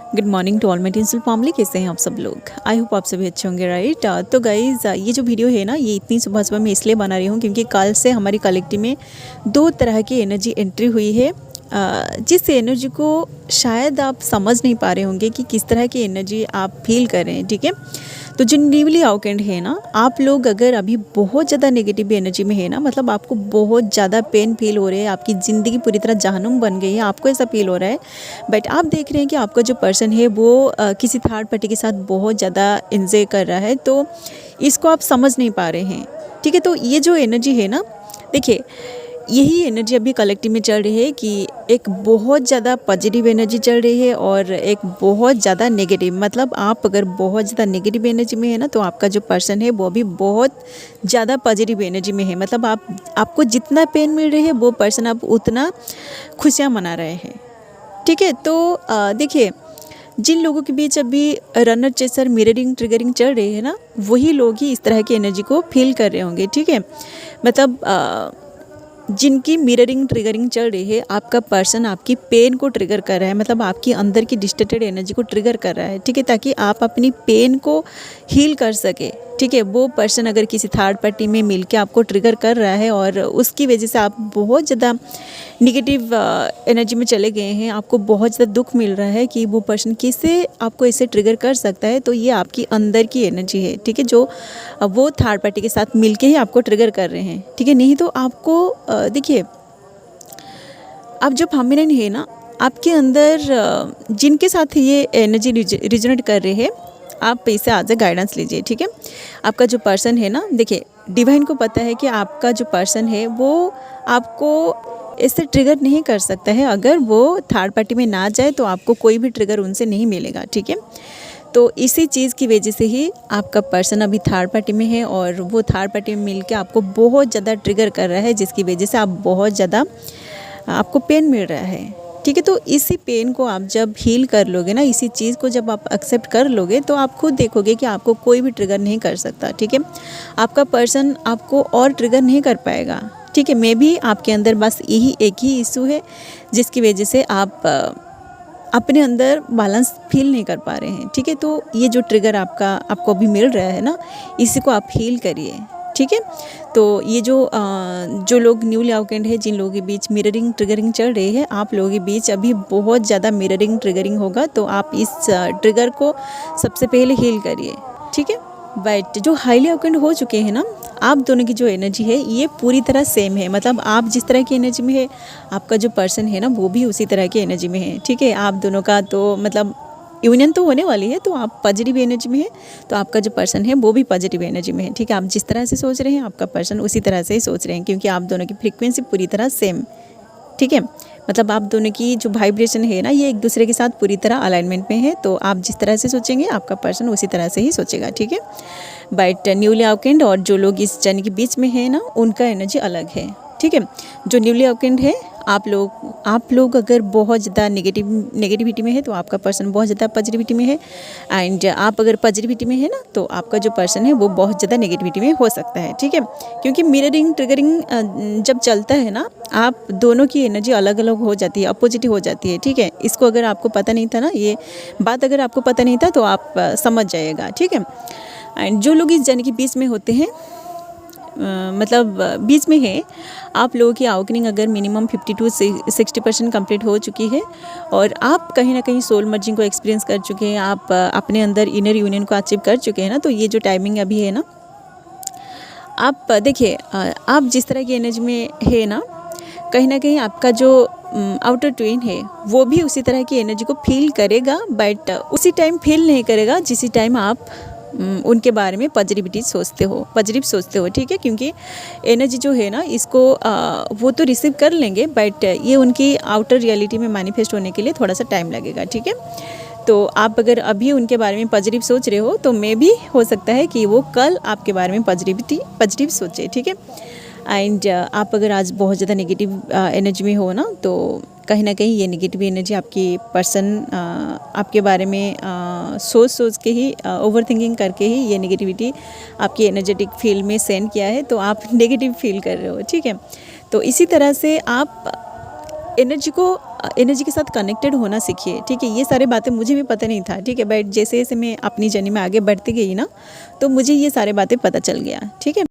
Good morning to all my tinsel family. कैसे हैं आप सब लोग? आई होप आप सभी अच्छे होंगे, राइट। तो गाइज ये जो वीडियो है ना, ये इतनी सुबह सुबह मैं इसलिए बना रही हूँ क्योंकि कल से हमारी कलेक्टिव में दो तरह की एनर्जी एंट्री हुई है, जिस एनर्जी को शायद आप समझ नहीं पा रहे होंगे कि किस तरह की एनर्जी आप फील कर रहे हैं, ठीक है। तो जो न्यूली अवेकेंड है ना, आप लोग अगर अभी बहुत ज़्यादा नेगेटिव एनर्जी में है ना, मतलब आपको बहुत ज़्यादा पेन फील हो रहे हैं, आपकी ज़िंदगी पूरी तरह जहन्नुम बन गई है, आपको ऐसा फील हो रहा है। बट आप देख रहे हैं कि आपका जो पर्सन है वो किसी थर्ड पार्टी के साथ बहुत ज़्यादा एंजॉय कर रहा है, तो इसको आप समझ नहीं पा रहे हैं, ठीक है। तो ये जो एनर्जी है ना, देखिए यही एनर्जी अभी कलेक्टिव में चल रही है कि एक बहुत ज़्यादा पॉजिटिव एनर्जी चल रही है और एक बहुत ज़्यादा नेगेटिव। मतलब आप अगर बहुत ज़्यादा नेगेटिव एनर्जी में है ना, तो आपका जो पर्सन है वो भी बहुत ज़्यादा पॉजिटिव एनर्जी में है। मतलब आपको जितना पेन मिल रही है वो पर्सन आप उतना खुशियाँ मना रहे हैं, ठीक है। तो देखिए जिन लोगों के बीच अभी रनर चेसर मिररिंग ट्रिगरिंग चल रही है ना, वही लोग ही इस तरह की एनर्जी को फील कर रहे होंगे, ठीक है। मतलब जिनकी मिररिंग ट्रिगरिंग चल रही है, आपका पर्सन आपकी पेन को ट्रिगर कर रहा है, मतलब आपकी अंदर की डिस्टर्टेड एनर्जी को ट्रिगर कर रहा है, ठीक है, ताकि आप अपनी पेन को हील कर सके, ठीक है। वो पर्सन अगर किसी थर्ड पार्टी में मिलके आपको ट्रिगर कर रहा है और उसकी वजह से आप बहुत ज़्यादा निगेटिव एनर्जी में चले गए हैं, आपको बहुत ज़्यादा दुख मिल रहा है कि वो पर्सन कैसे आपको ऐसे ट्रिगर कर सकता है, तो ये आपकी अंदर की एनर्जी है, ठीक है, जो वो थर्ड पार्टी के साथ मिलके ही आपको ट्रिगर कर रहे हैं, ठीक है। नहीं तो आपको देखिए, आप जो फेमिनिन है ना, आपके अंदर जिनके साथ ये एनर्जी रिजोनेट कर रहे हैं, आप इसे आज गाइडेंस लीजिए, ठीक है। आपका जो पर्सन है ना, देखिए डिवाइन को पता है कि आपका जो पर्सन है वो आपको इससे ट्रिगर नहीं कर सकता है। अगर वो थर्ड पार्टी में ना जाए तो आपको कोई भी ट्रिगर उनसे नहीं मिलेगा, ठीक है। तो इसी चीज़ की वजह से ही आपका पर्सन अभी थर्ड पार्टी में है और वो थर्ड पार्टी में मिलके आपको बहुत ज़्यादा ट्रिगर कर रहा है, जिसकी वजह से आप बहुत ज़्यादा आपको पेन मिल रहा है, ठीक है। तो इसी पेन को आप जब हील कर लोगे ना, इसी चीज़ को जब आप एक्सेप्ट कर लोगे, तो आप खुद देखोगे कि आपको कोई भी ट्रिगर नहीं कर सकता, ठीक है। आपका पर्सन आपको और ट्रिगर नहीं कर पाएगा, ठीक है। मे भी आपके अंदर बस यही एक ही इशू है जिसकी वजह से आप अपने अंदर बैलेंस फील नहीं कर पा रहे हैं, ठीक है। तो ये जो ट्रिगर आपको अभी मिल रहा है ना, इसी को आप हील करिए, ठीक है। तो ये जो लोग न्यूली अवेकेंड है, जिन लोगों के बीच मिररिंग ट्रिगरिंग चल रही है, आप लोगों के बीच अभी बहुत ज़्यादा मिररिंग ट्रिगरिंग होगा, तो आप इस ट्रिगर को सबसे पहले हील करिए, ठीक है। बट जो हाईली अवेकेंड हो चुके हैं ना, आप दोनों की जो एनर्जी है ये पूरी तरह सेम है। मतलब आप जिस तरह की एनर्जी में है, आपका जो पर्सन है ना वो भी उसी तरह की एनर्जी में है, ठीक है। आप दोनों का तो मतलब यूनियन तो होने वाली है, तो आप पॉजिटिव एनर्जी में है, तो आपका जो पर्सन है वो भी पॉजिटिव एनर्जी में है, ठीक है। आप जिस तरह से सोच रहे हैं, आपका पर्सन उसी तरह से ही सोच रहे हैं, क्योंकि आप दोनों की फ्रीक्वेंसी पूरी तरह सेम, ठीक है। मतलब आप दोनों की जो वाइब्रेशन है ना, ये एक दूसरे के साथ पूरी तरह अलाइनमेंट में है, तो आप जिस तरह से सोचेंगे आपका पर्सन उसी तरह से ही सोचेगा, ठीक है। बट न्यूली अवेकेंड और जो लोग इस जर्नी के बीच में है ना, उनका एनर्जी अलग है, ठीक है। जो न्यूली अवेकेंड है, आप लोग अगर बहुत ज़्यादा नेगेटिविटी में है, तो आपका पर्सन बहुत ज़्यादा पॉजिटिविटी में है। एंड आप अगर पॉजिटिविटी में है ना, तो आपका जो पर्सन है वो बहुत ज़्यादा नेगेटिविटी में हो सकता है, ठीक है। क्योंकि मिररिंग ट्रिगरिंग जब चलता है ना, आप दोनों की एनर्जी अलग अलग हो जाती है, अपोजिट हो जाती है, ठीक है। इसको अगर आपको पता नहीं था ना, ये बात अगर आपको पता नहीं था तो आप समझ जाइएगा, ठीक है। एंड जो लोग इस जर्नी के बीच में होते हैं, मतलब बीच में है, आप लोगों की अवेकनिंग अगर मिनिमम 50 से 60% कंप्लीट हो चुकी है और आप कहीं ना कहीं सोल मर्जिंग को एक्सपीरियंस कर चुके हैं, आप अपने अंदर इनर यूनियन को अचीव कर चुके हैं ना, तो ये जो टाइमिंग अभी है ना, आप देखिए आप जिस तरह की एनर्जी में है ना, कहीं ना कहीं आपका जो आउटर ट्विन है वो भी उसी तरह की एनर्जी को फील करेगा, बट उसी टाइम फील नहीं करेगा जिसी टाइम आप उनके बारे में पॉजिटिव सोचते हो, ठीक है। क्योंकि एनर्जी जो है ना, इसको वो तो रिसीव कर लेंगे, बट ये उनकी आउटर रियलिटी में मैनिफेस्ट होने के लिए थोड़ा सा टाइम लगेगा, ठीक है। तो आप अगर अभी उनके बारे में पॉजिटिव सोच रहे हो, तो मे भी हो सकता है कि वो कल आपके बारे में पॉजिटिव सोचे, ठीक है। एंड आप अगर आज बहुत ज़्यादा नेगेटिव एनर्जी में हो ना, तो कहीं ना कहीं ये नेगेटिव एनर्जी आपकी पर्सन आपके बारे में सोच के ही ओवर थिंकिंग करके ही ये नेगेटिविटी आपकी एनर्जेटिक फील्ड में सेंड किया है, तो आप नेगेटिव फील कर रहे हो, ठीक है। तो इसी तरह से आप एनर्जी के साथ कनेक्टेड होना सीखिए, ठीक है। ये सारी बातें मुझे भी पता नहीं था, ठीक है, बट जैसे जैसे मैं अपनी जर्नी में आगे बढ़ती गई ना, तो मुझे ये सारी बातें पता चल गया, ठीक है।